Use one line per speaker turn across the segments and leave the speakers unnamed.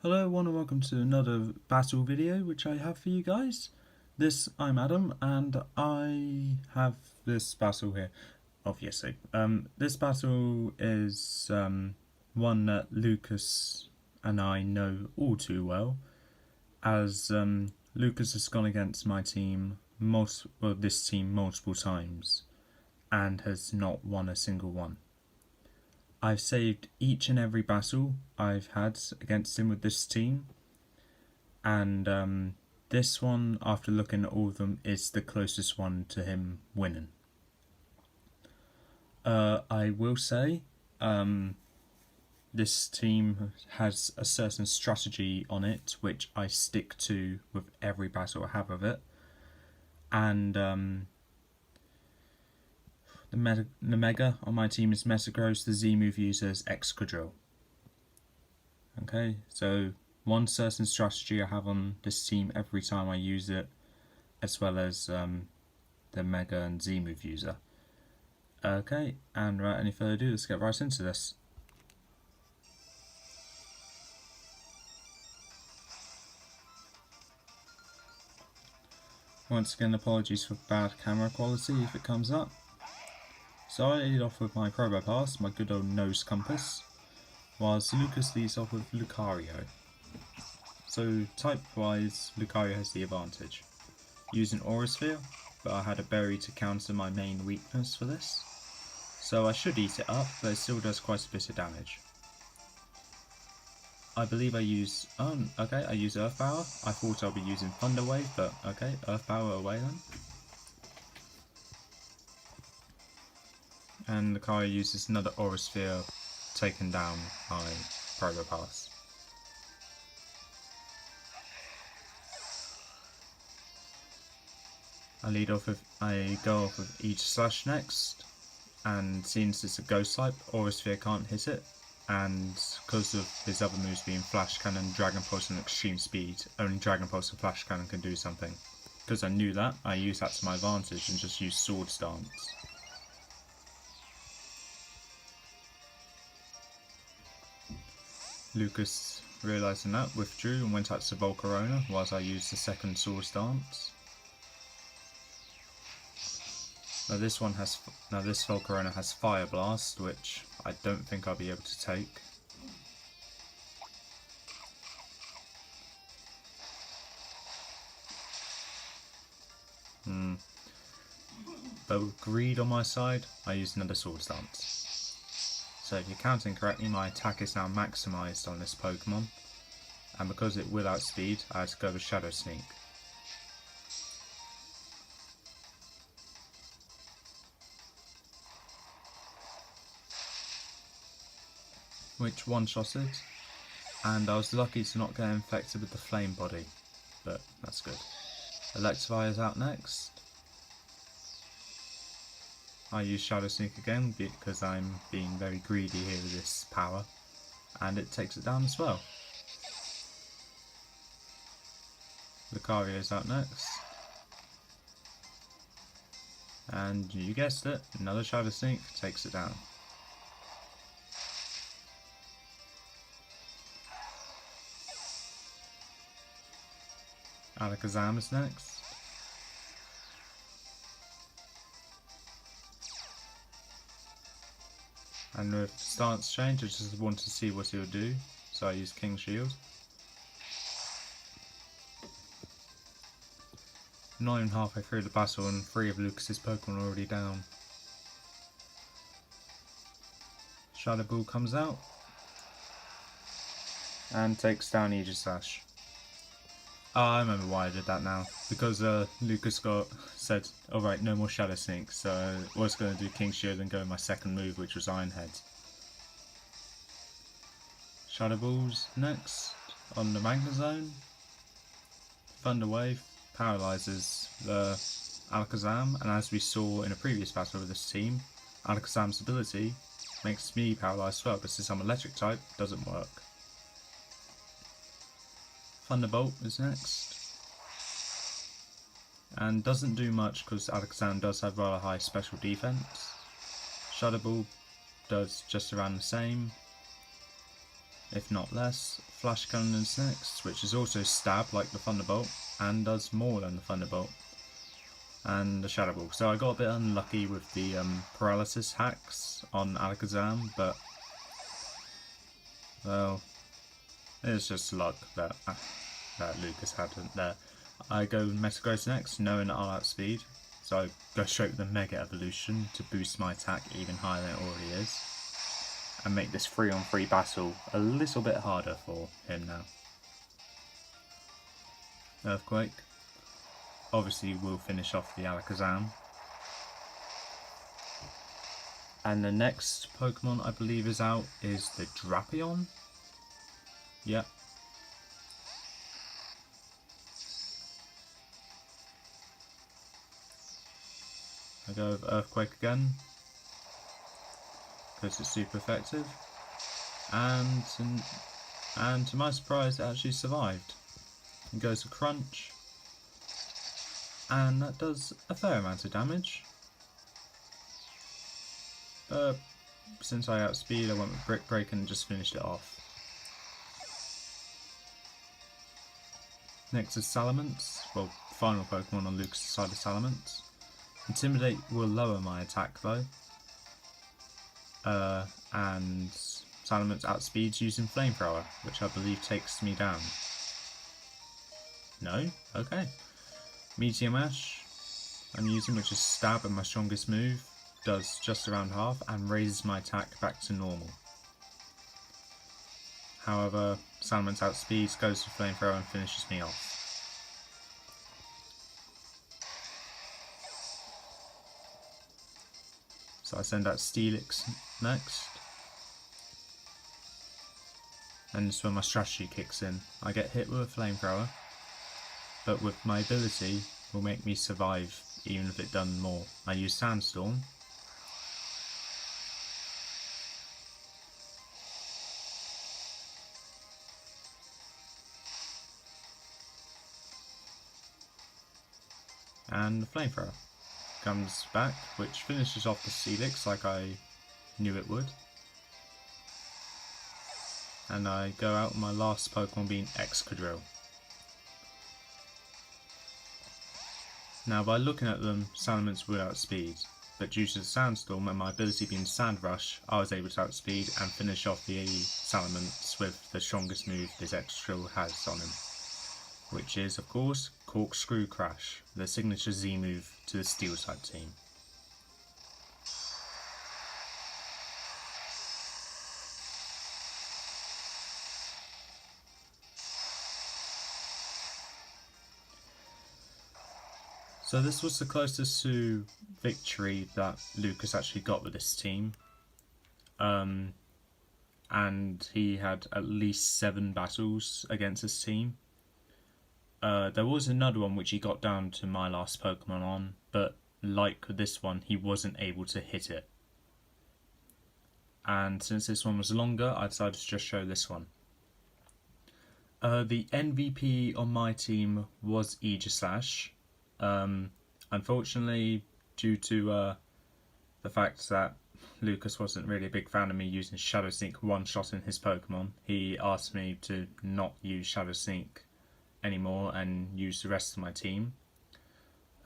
Hello everyone and welcome to another battle video which I have for you guys. I'm Adam and I have this battle here, obviously. This battle is one that Lucas and I know all too well, as Lucas has gone against my team, this team multiple times and has not won a single one. I've saved each and every battle I've had against him with this team, and this one, after looking at all of them, is the closest one to him winning. I will say, this team has a certain strategy on it which I stick to with every battle I have of it, and the Mega on my team is Metagross, the Z-move user is Excadrill. Okay, so one certain strategy I have on this team every time I use it, as well as the Mega and Z-move user. Okay, and without any further ado, let's get right into this. Once again, apologies for bad camera quality if it comes up. So I lead off with my Probopass, my good old nose compass, whilst Lucas leads off with Lucario. So type-wise, Lucario has the advantage. Using Aura Sphere, but I had a berry to counter my main weakness for this. So I should eat it up, but it still does quite a bit of damage. I believe I use... I use Earth Power. I thought I'd be using Thunder Wave, but okay, Earth Power away then. And Lucario uses another Aura Sphere, taking down my Probopass. I go off with Aegis Slash next, and since it's a Ghost type, Aura Sphere can't hit it, and because of his other moves being Flash Cannon, Dragon Pulse and Extreme Speed, only Dragon Pulse and Flash Cannon can do something. Because I knew that, I used that to my advantage and just used Sword Stance. Lucas, realising that, withdrew and went out to Volcarona whilst I used the second Sword Stance. Now this Volcarona has Fire Blast, which I don't think I'll be able to take. But with Greed on my side, I used another Sword Stance. So if you're counting correctly, my attack is now maximised on this Pokemon, and because it will outspeed, I had to go with Shadow Sneak. Which one-shotted, and I was lucky to not get infected with the Flame Body, but that's good. Electivire is out next. I use Shadow Sneak again because I'm being very greedy here with this power, and it takes it down as well. Lucario is out next. And you guessed it, another Shadow Sneak takes it down. Alakazam is next. And with stance change, I just want to see what he'll do, so I use King Shield. Not even halfway through the battle and 3 of Lucas's Pokemon are already down. Shadow Ball comes out and takes down Aegis Slash. I remember why I did that now. Because Lucas said, alright, no more Shadow Sneak, so I was going to do King Shield and go with my second move, which was Iron Head. Shadow Balls next on the Magnezone. Thunder Wave paralyzes the Alakazam, and as we saw in a previous battle with this team, Alakazam's ability makes me paralyzed as well, but since I'm electric type, it doesn't work. Thunderbolt is next, and doesn't do much because Alakazam does have rather high special defense. Shadow Ball does just around the same. if not less. Flash Cannon's next, which is also stab like the Thunderbolt and does more than the Thunderbolt. And the Shadow Ball. So I got a bit unlucky with the paralysis hacks on Alakazam, but well, it's just luck that Lucas hadn't there. I go Metagross next, knowing that I'll outspeed, so I go straight with the Mega Evolution to boost my attack even higher than it already is, and make this 3-on-3 battle a little bit harder for him now. Earthquake. Obviously we'll finish off the Alakazam. And the next Pokemon I believe is out is the Drapion. Yep. I go with Earthquake again, because it's super effective. And to my surprise it actually survived. It goes to Crunch. And that does a fair amount of damage. Since I outspeed, I went with Brick Break and just finished it off. Next is Salamence. Well, final Pokemon on Lucas' side of Salamence. Intimidate will lower my attack though. And Salamence outspeeds using Flamethrower, which I believe takes me down. No? Okay. Meteor Mash I'm using, which is stab and my strongest move, does just around half and raises my attack back to normal. However, Salamence outspeeds, goes to Flamethrower and finishes me off. So I send out Steelix next. And this is where my strategy kicks in. I get hit with a Flamethrower, but with my ability will make me survive even if it done more. I use Sandstorm. And the Flamethrower comes back, which finishes off the Steelix like I knew it would. And I go out with my last Pokemon being Excadrill. Now by looking at them, Salamence would outspeed, but due to the Sandstorm and my ability being Sand Rush, I was able to outspeed and finish off the Salamence with the strongest move this Excadrill has on him, which is of course Corkscrew Crash, the signature Z move to the Steel type team. So this was the closest to victory that Lucas actually got with this team. And he had at least 7 battles against this team. There was another one which he got down to my last Pokemon on, but like this one, he wasn't able to hit it. And since this one was longer, I decided to just show this one. The MVP on my team was Aegislash. Unfortunately, due to the fact that Lucas wasn't really a big fan of me using Shadow Sneak one-shotting his Pokemon, he asked me to not use Shadow Sneak anymore and use the rest of my team.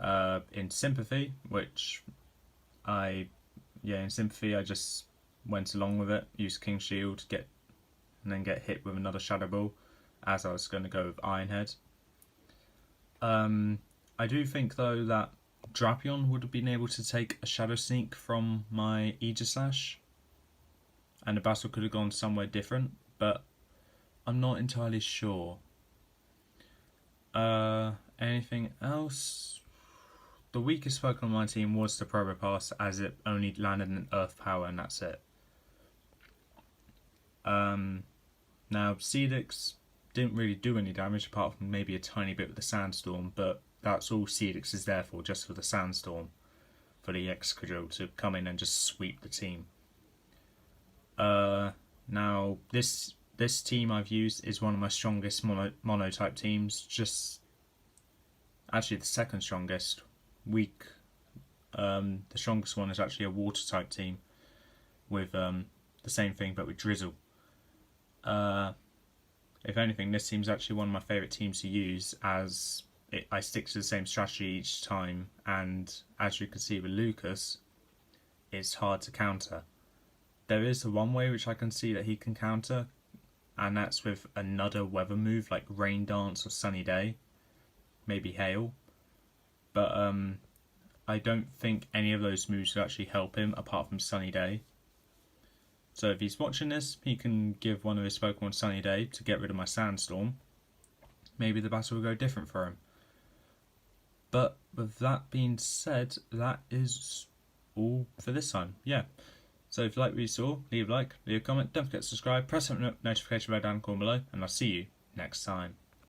In Sympathy, which in Sympathy I just went along with it, used King Shield, and then get hit with another Shadow Ball, as I was going to go with Ironhead. I do think though that Drapion would have been able to take a Shadow Sneak from my Aegislash, and the battle could have gone somewhere different, but I'm not entirely sure. Anything else? The weakest Pokemon on my team was the Probopass, as it only landed an Earth Power and that's it. Now Steelix didn't really do any damage apart from maybe a tiny bit with the Sandstorm, but that's all Steelix is there for, just for the Sandstorm, for the Excadrill to come in and just sweep the team. Now this team I've used is one of my strongest mono type teams, just actually the second strongest. Weak. The strongest one is actually a water type team with the same thing but with Drizzle. If anything, this team's actually one of my favourite teams to use, as I stick to the same strategy each time, and as you can see with Lucas, it's hard to counter. There is one way which I can see that he can counter, and that's with another weather move like Rain Dance or Sunny Day, maybe Hail. But I don't think any of those moves will actually help him apart from Sunny Day. So if he's watching this, he can give one of his Pokemon Sunny Day to get rid of my Sandstorm. Maybe the battle will go different for him. But with that being said, that is all for this time. Yeah. So if you like what you saw, leave a like, leave a comment, don't forget to subscribe, press that notification bell down the corner below, and I'll see you next time.